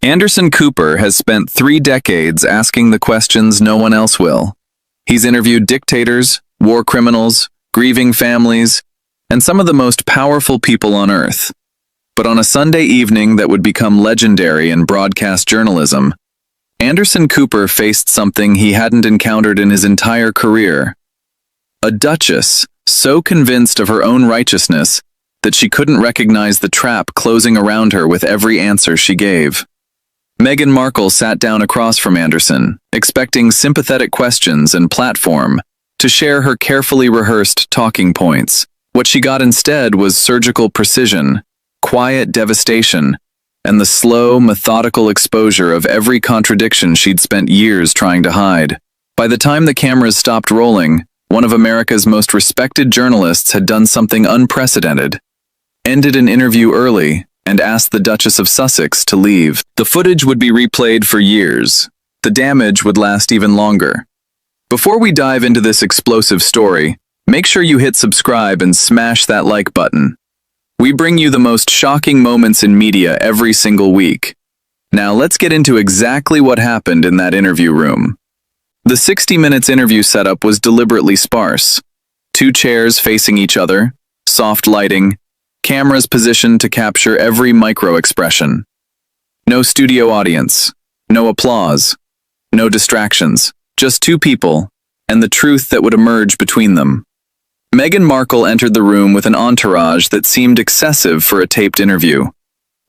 Anderson Cooper has spent 3 decades asking the questions no one else will. He's interviewed dictators, war criminals, grieving families, and some of the most powerful people on Earth. But on a Sunday evening that would become legendary in broadcast journalism, Anderson Cooper faced something he hadn't encountered in his entire career. A duchess so convinced of her own righteousness that she couldn't recognize the trap closing around her with every answer she gave. Meghan Markle sat down across from Anderson, expecting sympathetic questions and platform to share her carefully rehearsed talking points. What she got instead was surgical precision, quiet devastation, and the slow, methodical exposure of every contradiction she'd spent years trying to hide. By the time the cameras stopped rolling, one of America's most respected journalists had done something unprecedented, ended an interview early, and asked the Duchess of Sussex to leave. The footage would be replayed for years. The damage would last even longer. Before we dive into this explosive story, make sure you hit subscribe and smash that like button. We bring you the most shocking moments in media every single week. Now let's get into exactly what happened in that interview room. The 60 Minutes interview setup was deliberately sparse. 2 chairs facing each other, soft lighting, cameras positioned to capture every micro-expression. No studio audience, no applause, no distractions, just 2 people, and the truth that would emerge between them. Meghan Markle entered the room with an entourage that seemed excessive for a taped interview.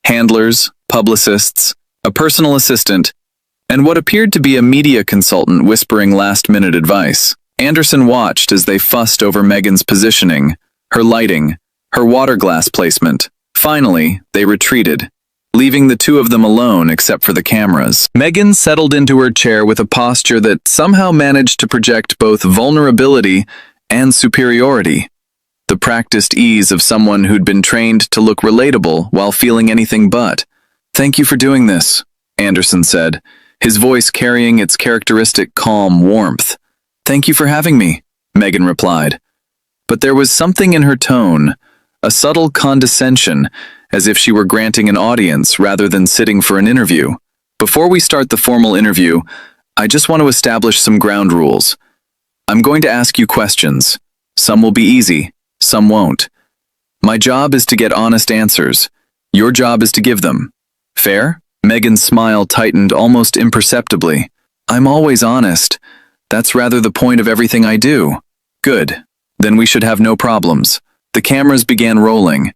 Handlers, publicists, a personal assistant, and what appeared to be a media consultant whispering last-minute advice. Anderson watched as they fussed over Meghan's positioning, her lighting, her water glass placement. Finally, they retreated, leaving the 2 of them alone except for the cameras. Meghan settled into her chair with a posture that somehow managed to project both vulnerability and superiority. The practiced ease of someone who'd been trained to look relatable while feeling anything but. "Thank you for doing this," Anderson said, his voice carrying its characteristic calm warmth. "Thank you for having me," Meghan replied. But there was something in her tone, a subtle condescension, as if she were granting an audience rather than sitting for an interview. "Before we start the formal interview, I just want to establish some ground rules. I'm going to ask you questions. Some will be easy, some won't. My job is to get honest answers. Your job is to give them. Fair?" Meghan's smile tightened almost imperceptibly. "I'm always honest. That's rather the point of everything I do." "Good. Then we should have no problems." The cameras began rolling.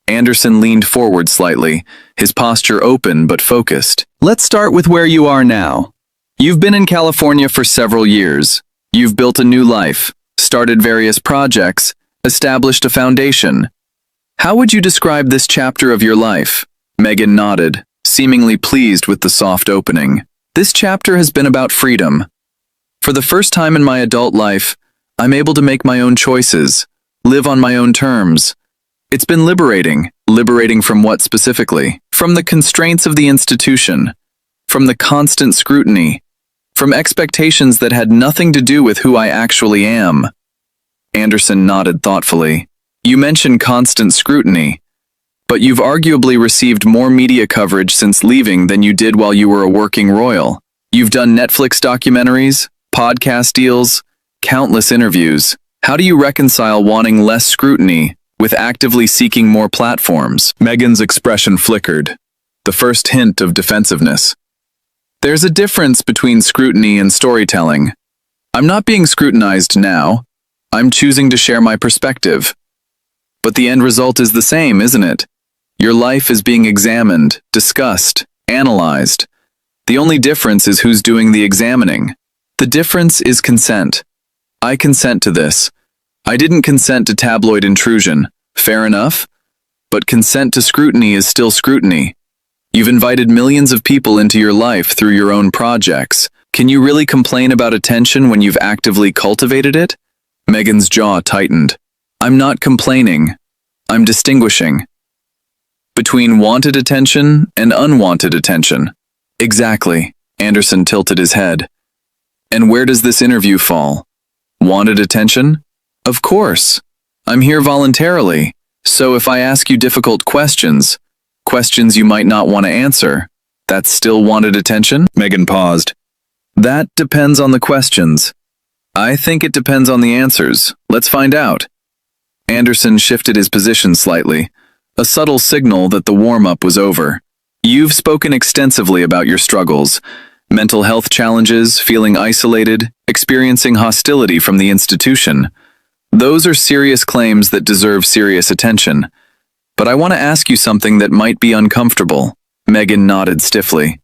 Anderson leaned forward slightly, his posture open but focused. "Let's start with where you are now. You've been in California for several years. You've built a new life, started various projects, established a foundation. How would you describe this chapter of your life?" Meghan nodded, seemingly pleased with the soft opening. "This chapter has been about freedom. For the first time in my adult life, I'm able to make my own choices, live on my own terms. It's been liberating. Liberating from what specifically? From the constraints of the institution, from the constant scrutiny, from expectations that had nothing to do with who I actually am." Anderson nodded thoughtfully. "You mentioned constant scrutiny, but you've arguably received more media coverage since leaving than you did while you were a working royal. You've done Netflix documentaries, podcast deals, countless interviews. How do you reconcile wanting less scrutiny with actively seeking more platforms?" Meghan's expression flickered, the first hint of defensiveness. "There's a difference between scrutiny and storytelling. I'm not being scrutinized now. I'm choosing to share my perspective. But the end result is the same, isn't it? Your life is being examined, discussed, analyzed. The only difference is who's doing the examining. The difference is consent. I consent to this. I didn't consent to tabloid intrusion. Fair enough? But consent to scrutiny is still scrutiny. You've invited millions of people into your life through your own projects. Can you really complain about attention when you've actively cultivated it?" Meghan's jaw tightened. "I'm not complaining. I'm distinguishing between wanted attention and unwanted attention." "Exactly." Anderson tilted his head. "And where does this interview fall? Wanted attention? Of course. I'm here voluntarily, so if I ask you difficult questions you might not want to answer, That still wanted attention? Meghan paused. That depends on the questions. I think it depends on the answers. Let's find out. Anderson shifted his position slightly, a subtle signal that the warm-up was over. You've spoken extensively about your struggles, mental health challenges, feeling isolated, experiencing hostility from the institution. Those are serious claims that deserve serious attention. But I want to ask you something that might be uncomfortable. Meghan nodded stiffly.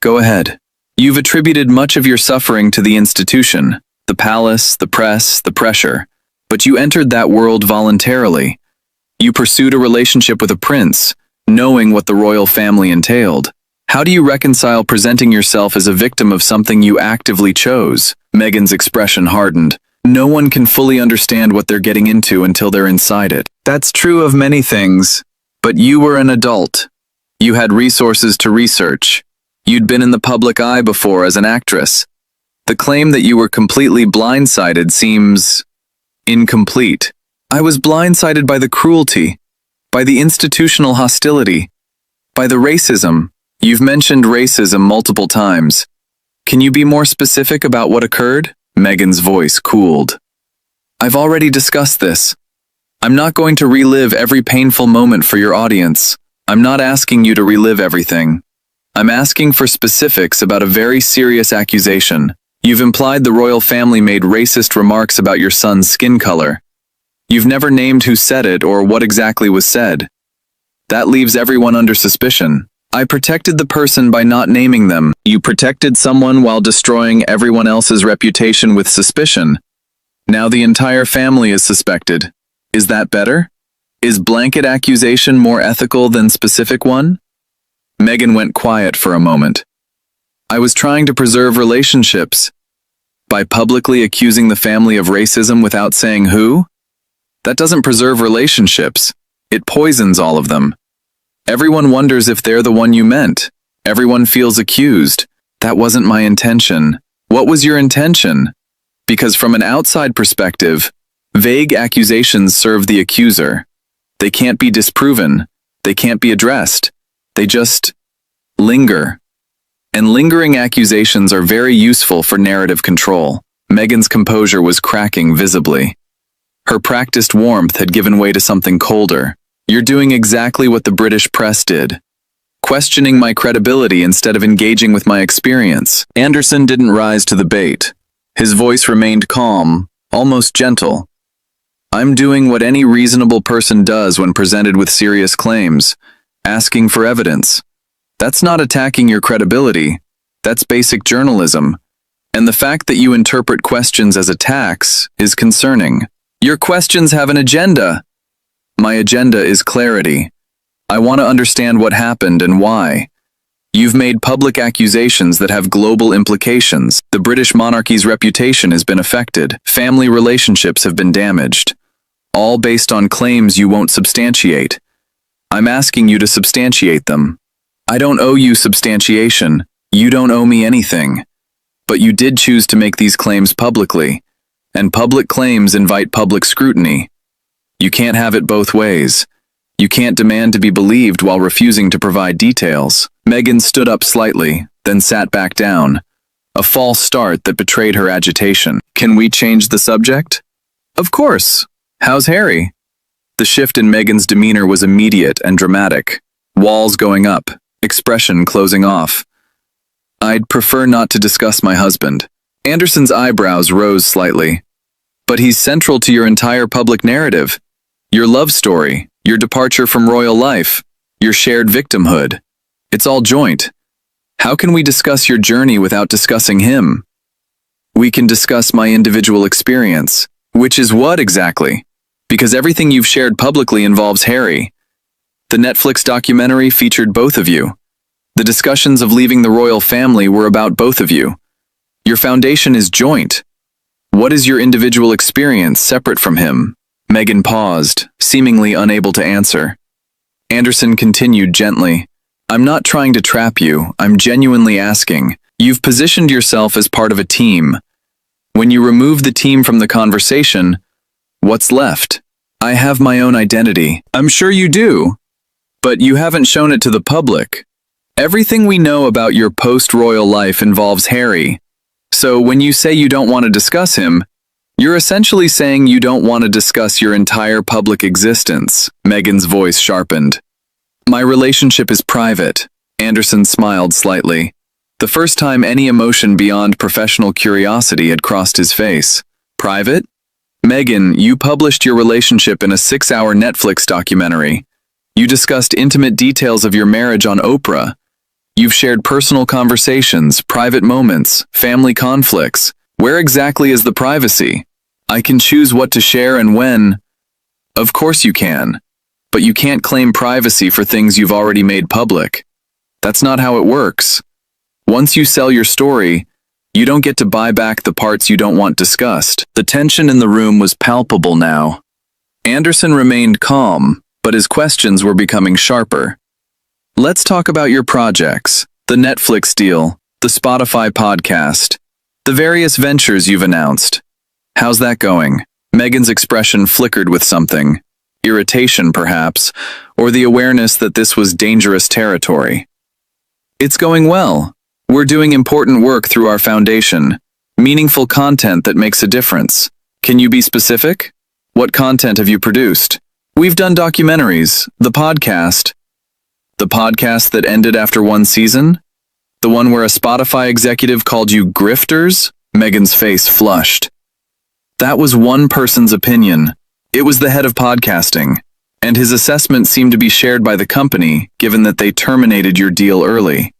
Go ahead. You've attributed much of your suffering to the institution, the palace, the press, the pressure. But you entered that world voluntarily. You pursued a relationship with a prince, knowing what the royal family entailed. How do you reconcile presenting yourself as a victim of something you actively chose? Meghan's expression hardened. No one can fully understand what they're getting into until they're inside it. That's true of many things, but you were an adult. You had resources to research. You'd been in the public eye before as an actress. The claim that you were completely blindsided seems incomplete. I was blindsided by the cruelty, by the institutional hostility, by the racism. You've mentioned racism multiple times. Can you be more specific about what occurred? Meghan's voice cooled. I've already discussed this. I'm not going to relive every painful moment for your audience. I'm not asking you to relive everything. I'm asking for specifics about a very serious accusation. You've implied the royal family made racist remarks about your son's skin color. You've never named who said it or what exactly was said. That leaves everyone under suspicion. I protected the person by not naming them. You protected someone while destroying everyone else's reputation with suspicion. Now the entire family is suspected. Is that better? Is blanket accusation more ethical than specific one? Meghan went quiet for a moment. I was trying to preserve relationships. By publicly accusing the family of racism without saying who? That doesn't preserve relationships. It poisons all of them. Everyone wonders if they're the one you meant. Everyone feels accused. That wasn't my intention. What was your intention? Because from an outside perspective, vague accusations serve the accuser. They can't be disproven. They can't be addressed. They just linger. And lingering accusations are very useful for narrative control. Meghan's composure was cracking visibly. Her practiced warmth had given way to something colder. You're doing exactly what the British press did. Questioning my credibility instead of engaging with my experience. Anderson didn't rise to the bait. His voice remained calm, almost gentle. I'm doing what any reasonable person does when presented with serious claims, asking for evidence. That's not attacking your credibility. That's basic journalism. And the fact that you interpret questions as attacks is concerning. Your questions have an agenda. My agenda is clarity. I want to understand what happened and why. You've made public accusations that have global implications. The British monarchy's reputation has been affected. Family relationships have been damaged. All based on claims you won't substantiate. I'm asking you to substantiate them. I don't owe you substantiation. You don't owe me anything. But you did choose to make these claims publicly. And public claims invite public scrutiny. You can't have it both ways. You can't demand to be believed while refusing to provide details. Meghan stood up slightly, then sat back down. A false start that betrayed her agitation. Can we change the subject? Of course. How's Harry? The shift in Meghan's demeanor was immediate and dramatic. Walls going up, expression closing off. I'd prefer not to discuss my husband. Anderson's eyebrows rose slightly. But he's central to your entire public narrative. Your love story, your departure from royal life, your shared victimhood. It's all joint. How can we discuss your journey without discussing him? We can discuss my individual experience. Which is what exactly? Because everything you've shared publicly involves Harry. The Netflix documentary featured both of you. The discussions of leaving the royal family were about both of you. Your foundation is joint. What is your individual experience separate from him? Meghan paused, seemingly unable to answer. Anderson continued gently. I'm not trying to trap you, I'm genuinely asking. You've positioned yourself as part of a team. When you remove the team from the conversation, what's left? I have my own identity. I'm sure you do. But you haven't shown it to the public. Everything we know about your post-royal life involves Harry. So when you say you don't want to discuss him, you're essentially saying you don't want to discuss your entire public existence. Meghan's voice sharpened. My relationship is private. Anderson smiled slightly. The first time any emotion beyond professional curiosity had crossed his face. Private? Meghan, you published your relationship in a 6-hour Netflix documentary. You discussed intimate details of your marriage on Oprah. You've shared personal conversations, private moments, family conflicts. Where exactly is the privacy? I can choose what to share and when. Of course you can. But you can't claim privacy for things you've already made public. That's not how it works. Once you sell your story, you don't get to buy back the parts you don't want discussed. The tension in the room was palpable now. Anderson remained calm, but his questions were becoming sharper. Let's talk about your projects, the Netflix deal, the Spotify podcast, the various ventures you've announced. How's that going? Meghan's expression flickered with something. Irritation, perhaps, or the awareness that this was dangerous territory. It's going well. We're doing important work through our foundation. Meaningful content that makes a difference. Can you be specific? What content have you produced? We've done documentaries, the podcast. The podcast that ended after one season? The one where a Spotify executive called you grifters? Meghan's face flushed. That was one person's opinion. It was the head of podcasting. And his assessment seemed to be shared by the company, given that they terminated your deal early.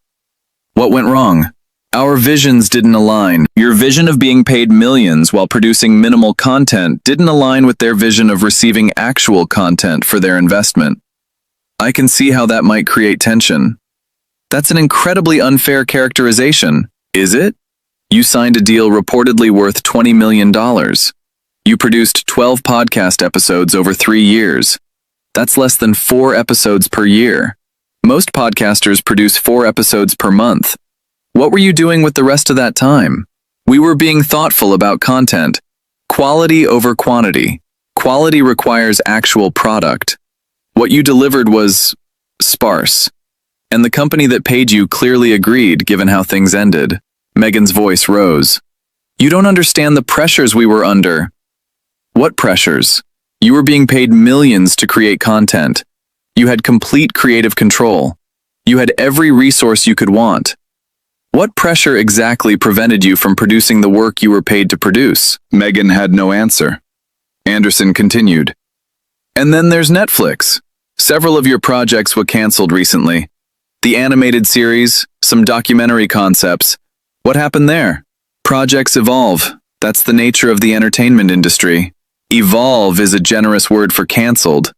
What went wrong? Our visions didn't align. Your vision of being paid millions while producing minimal content didn't align with their vision of receiving actual content for their investment. I can see how that might create tension. That's an incredibly unfair characterization, is it? You signed a deal reportedly worth $20 million. You produced 12 podcast episodes over 3 years. That's less than 4 episodes per year. Most podcasters produce 4 episodes per month. What were you doing with the rest of that time? We were being thoughtful about content. Quality over quantity. Quality requires actual product. What you delivered was sparse. And the company that paid you clearly agreed, given how things ended. Meghan's voice rose. You don't understand the pressures we were under. What pressures? You were being paid millions to create content. You had complete creative control. You had every resource you could want. What pressure exactly prevented you from producing the work you were paid to produce? Meghan had no answer. Anderson continued. And then there's Netflix. Several of your projects were canceled recently. The animated series, some documentary concepts. What happened there? Projects evolve. That's the nature of the entertainment industry. Evolve is a generous word for canceled.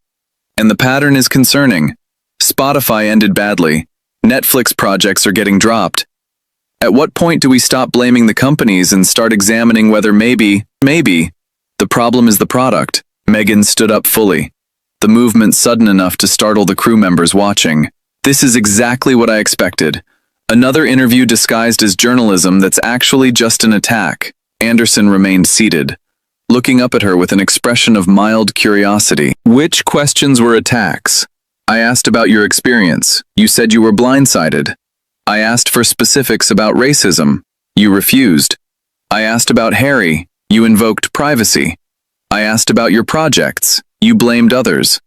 And the pattern is concerning. Spotify ended badly. Netflix projects are getting dropped. At what point do we stop blaming the companies and start examining whether maybe, the problem is the product? Meghan stood up fully. The movement sudden enough to startle the crew members watching. This is exactly what I expected. Another interview disguised as journalism that's actually just an attack. Anderson remained seated, looking up at her with an expression of mild curiosity. Which questions were attacks? I asked about your experience. You said you were blindsided. I asked for specifics about racism. You refused. I asked about Harry. You invoked privacy. I asked about your projects. You blamed others.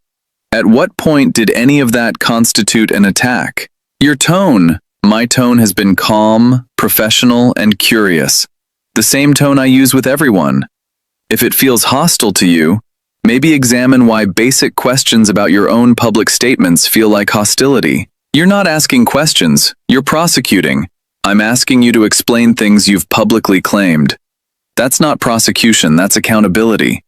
At what point did any of that constitute an attack? Your tone. My tone has been calm, professional, and curious. The same tone I use with everyone. If it feels hostile to you, maybe examine why basic questions about your own public statements feel like hostility. You're not asking questions, you're prosecuting. I'm asking you to explain things you've publicly claimed. That's not prosecution, that's accountability.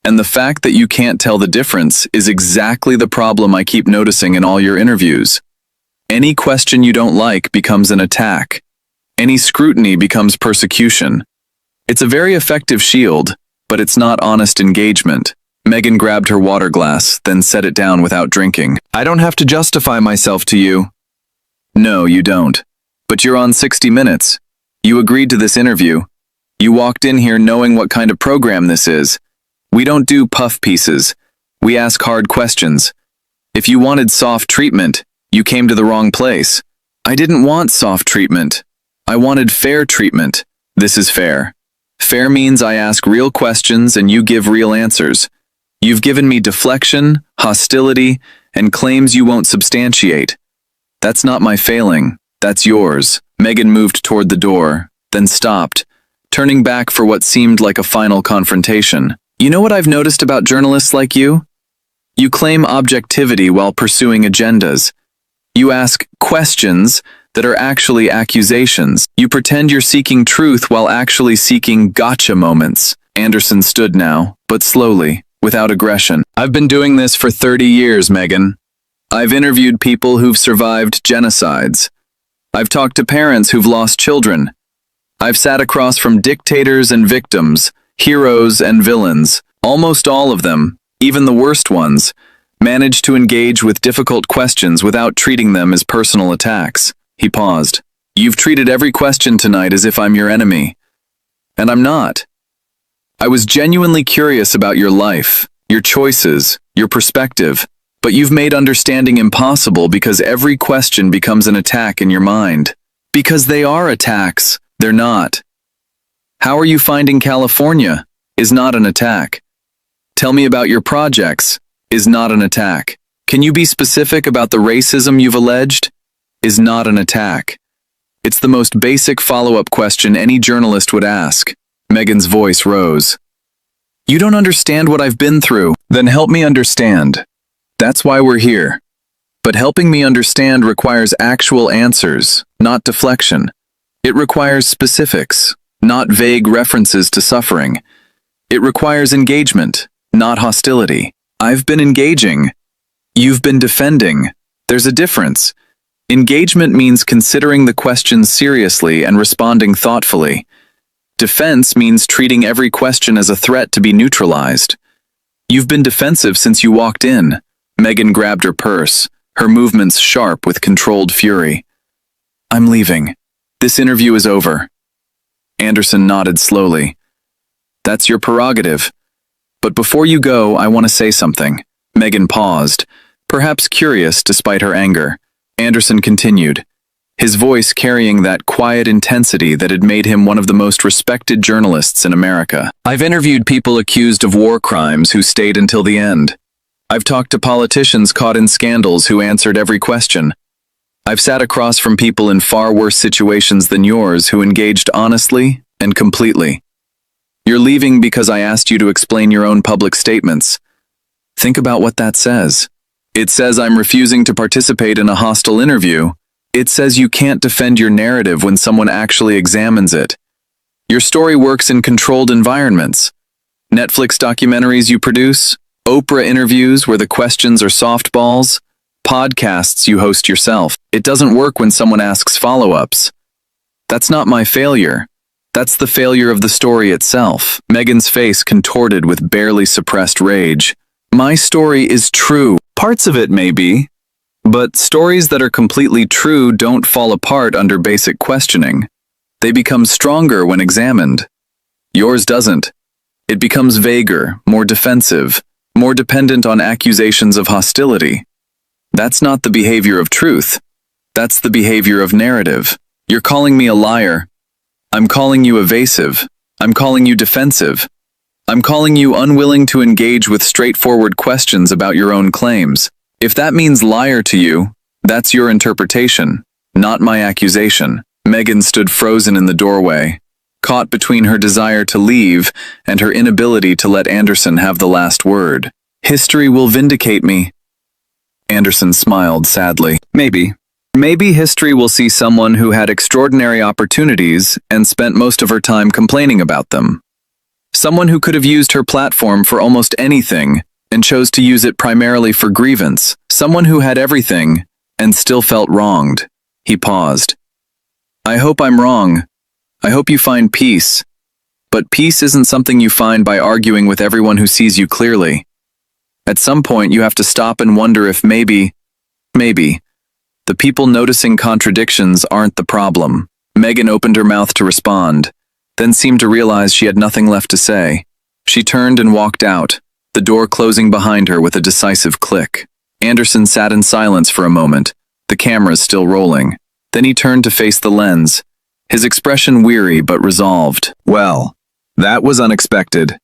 And the fact that you can't tell the difference is exactly the problem I keep noticing in all your interviews. Any question you don't like becomes an attack. Any scrutiny becomes persecution. It's a very effective shield, but it's not honest engagement. Meghan grabbed her water glass, then set it down without drinking. I don't have to justify myself to you. No, you don't. But you're on 60 Minutes. You agreed to this interview. You walked in here knowing what kind of program this is. We don't do puff pieces. We ask hard questions. If you wanted soft treatment, you came to the wrong place. I didn't want soft treatment. I wanted fair treatment. This is fair. Fair means I ask real questions and you give real answers. You've given me deflection, hostility, and claims you won't substantiate. That's not my failing. That's yours. Meghan moved toward the door, then stopped, turning back for what seemed like a final confrontation. You know what I've noticed about journalists like you? You claim objectivity while pursuing agendas. You ask questions that are actually accusations. You pretend you're seeking truth while actually seeking gotcha moments. Anderson stood now, but slowly, without aggression. I've been doing this for 30 years, Meghan. I've interviewed people who've survived genocides. I've talked to parents who've lost children. I've sat across from dictators and victims, heroes and villains. Almost all of them, even the worst ones, managed to engage with difficult questions without treating them as personal attacks. He paused. You've treated every question tonight as if I'm your enemy. And I'm not. I was genuinely curious about your life, your choices, your perspective, but you've made understanding impossible because every question becomes an attack in your mind. Because they are attacks, they're not. How are you finding California? Is not an attack. Tell me about your projects. Is not an attack. Can you be specific about the racism you've alleged? Is not an attack. It's the most basic follow-up question any journalist would ask. Meghan's voice rose. You don't understand what I've been through. Then help me understand. That's why we're here. But helping me understand requires actual answers, not deflection. It requires specifics, not vague references to suffering. It requires engagement, not hostility. I've been engaging. You've been defending. There's a difference. Engagement means considering the questions seriously and responding thoughtfully. Defense means treating every question as a threat to be neutralized. You've been defensive since you walked in. Meghan grabbed her purse, her movements sharp with controlled fury. I'm leaving. This interview is over. Anderson nodded slowly. That's your prerogative. But before you go, I want to say something. Meghan paused, perhaps curious despite her anger. Anderson continued, his voice carrying that quiet intensity that had made him one of the most respected journalists in America. I've interviewed people accused of war crimes who stayed until the end. I've talked to politicians caught in scandals who answered every question. I've sat across from people in far worse situations than yours who engaged honestly and completely. You're leaving because I asked you to explain your own public statements. Think about what that says. It says I'm refusing to participate in a hostile interview. It says you can't defend your narrative when someone actually examines it. Your story works in controlled environments. Netflix documentaries you produce, Oprah interviews where the questions are softballs, podcasts you host yourself. It doesn't work when someone asks follow-ups. That's not my failure. That's the failure of the story itself. Meghan's face contorted with barely suppressed rage. My story is true. Parts of it may be, but stories that are completely true don't fall apart under basic questioning. They become stronger when examined. Yours doesn't. It becomes vaguer, more defensive, more dependent on accusations of hostility. That's not the behavior of truth. That's the behavior of narrative. You're calling me a liar. I'm calling you evasive. I'm calling you defensive. I'm calling you unwilling to engage with straightforward questions about your own claims. If that means liar to you, that's your interpretation, not my accusation. Meghan stood frozen in the doorway, caught between her desire to leave and her inability to let Anderson have the last word. History will vindicate me. Anderson smiled sadly. Maybe. Maybe history will see someone who had extraordinary opportunities and spent most of her time complaining about them. Someone who could have used her platform for almost anything and chose to use it primarily for grievance. Someone who had everything and still felt wronged. He paused. I hope I'm wrong. I hope you find peace. But peace isn't something you find by arguing with everyone who sees you clearly. At some point, you have to stop and wonder if maybe, the people noticing contradictions aren't the problem. Meghan opened her mouth to respond, then seemed to realize she had nothing left to say. She turned and walked out, the door closing behind her with a decisive click. Anderson sat in silence for a moment, the cameras still rolling. Then he turned to face the lens, his expression weary but resolved. Well, that was unexpected.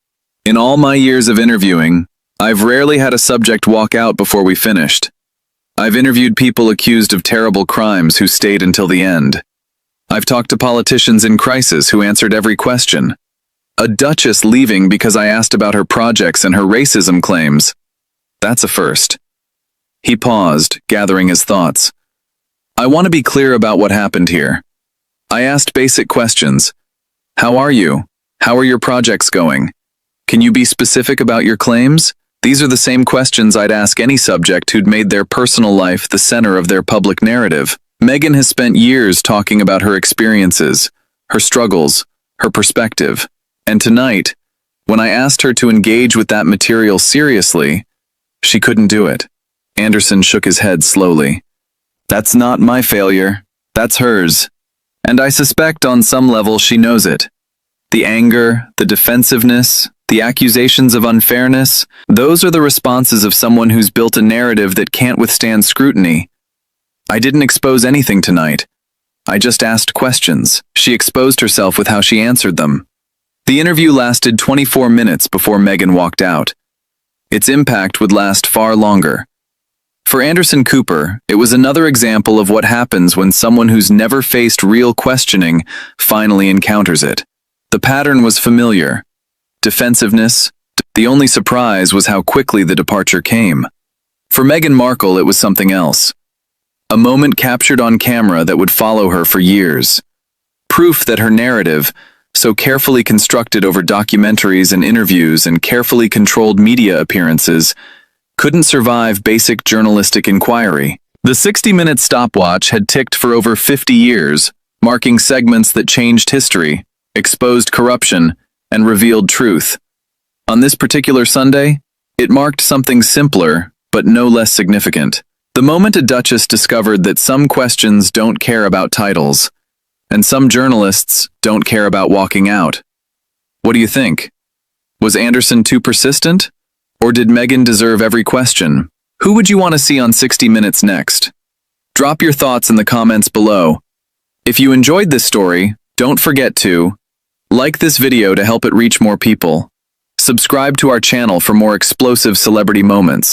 In all my years of interviewing, I've rarely had a subject walk out before we finished. I've interviewed people accused of terrible crimes who stayed until the end. I've talked to politicians in crisis who answered every question. A duchess leaving because I asked about her projects and her racism claims. That's a first. He paused, gathering his thoughts. I want to be clear about what happened here. I asked basic questions. How are you? How are your projects going? Can you be specific about your claims? These are the same questions I'd ask any subject who'd made their personal life the center of their public narrative. Meghan has spent years talking about her experiences, her struggles, her perspective. And tonight, when I asked her to engage with that material seriously, she couldn't do it. Anderson shook his head slowly. That's not my failure. That's hers. And I suspect on some level she knows it. The anger, the defensiveness, the accusations of unfairness, those are the responses of someone who's built a narrative that can't withstand scrutiny. I didn't expose anything tonight. I just asked questions. She exposed herself with how she answered them. The interview lasted 24 minutes before Meghan walked out. Its impact would last far longer. For Anderson Cooper, it was another example of what happens when someone who's never faced real questioning finally encounters it. The pattern was familiar. Defensiveness. The only surprise was how quickly the departure came. For Meghan Markle, it was something else. A moment captured on camera that would follow her for years. Proof that her narrative, so carefully constructed over documentaries and interviews and carefully controlled media appearances, couldn't survive basic journalistic inquiry. The 60-minute stopwatch had ticked for over 50 years, marking segments that changed history, exposed corruption, and revealed truth. On this particular Sunday, it marked something simpler, but no less significant. The moment a duchess discovered that some questions don't care about titles, and some journalists don't care about walking out. What do you think? Was Anderson too persistent? Or did Meghan deserve every question? Who would you want to see on 60 Minutes next? Drop your thoughts in the comments below. If you enjoyed this story, don't forget to like this video to help it reach more people. Subscribe to our channel for more explosive celebrity moments.